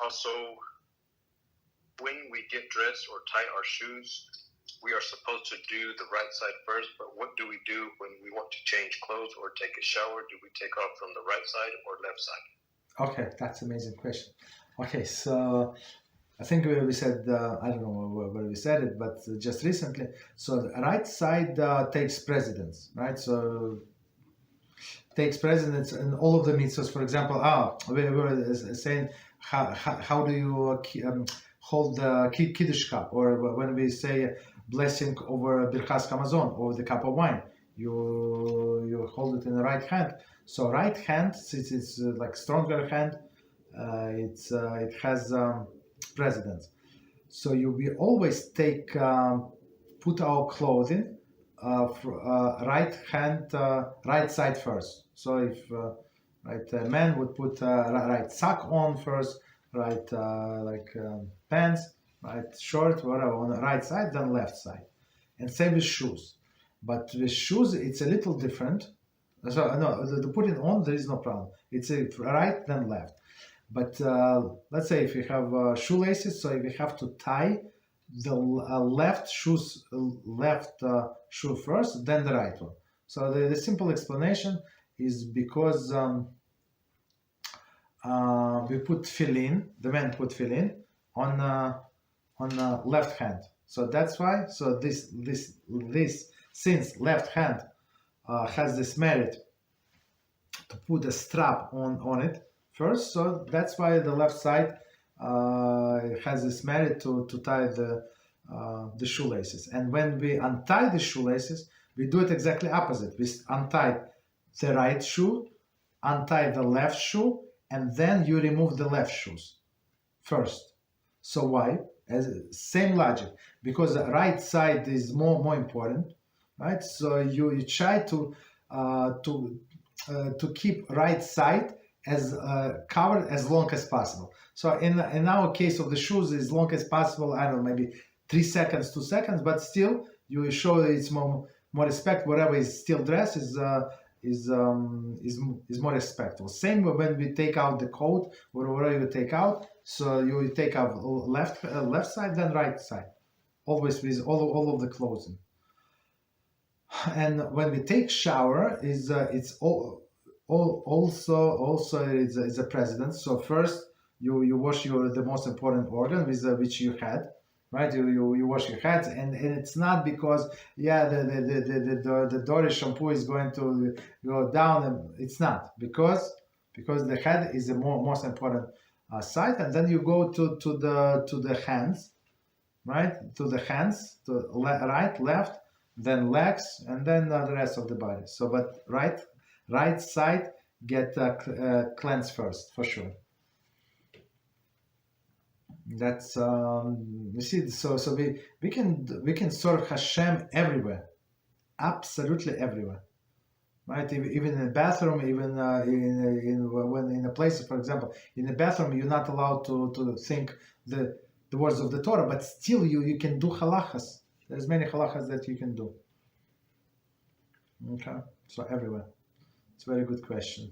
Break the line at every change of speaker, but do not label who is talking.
Also, when we get dressed or tie our shoes, we are supposed to do the right side first, but what do we do when we want to change clothes or take a shower? Do we take off from the right side or left side?
Okay, that's an amazing question. Okay, so I think we said, I don't know where we said it, but just recently. So the right side takes precedence, right? So takes precedence in all of the mitzvahs. For example, we were saying, how do you hold the Kiddush cup? Or when we say blessing over Birchas Hamazon, over the cup of wine, you hold it in the right hand. So right hand, since it's like stronger hand, it has precedence. So we always take put our clothing right hand, right side first. So if a man would put right sock on first, right pants, right shirt, whatever on the right side, then left side, and same with shoes. But with shoes, it's a little different. So no, the putting on there is no problem. It's a right then left. But let's say if you have shoelaces, so if you have to tie the left shoe first, then the right one. So the simple explanation is because we put tefillin, the man put tefillin on left hand. So that's why. So this since left hand has this merit to put a strap on it first, so that's why the left side has this merit to tie the shoelaces. And when we untie the shoelaces, we do it exactly opposite. We untie the right shoe, untie the left shoe, and then you remove the left shoes first. So why? As same logic, because the right side is more important, right? So you try to keep right side as covered as long as possible. So in our case of the shoes, as long as possible, I don't know, maybe 3 seconds, 2 seconds, but still you show that it's more respect. Whatever is still dressed is more respectful. Same when we take out the coat or whatever you take out. So you take out left side, then right side, always with all of the clothing. And when we take shower, it's also is a precedent. So first you wash the most important organ with which you had, right? You wash your hands, and it's not because the dirty shampoo is going to go down, and it's not because the head is the most important side, and then you go to the hands, right? To the hands, to right, left, then legs, and then the rest of the body. So, but right side get cleansed first, for sure. That's you see. So we can serve HaShem everywhere, absolutely everywhere, right? Even in the bathroom, even when in a place, for example, in the bathroom, you're not allowed to think the words of the Torah, but still you can do halachos. There's many halachos that you can do. Okay, so everywhere. It's a very good question.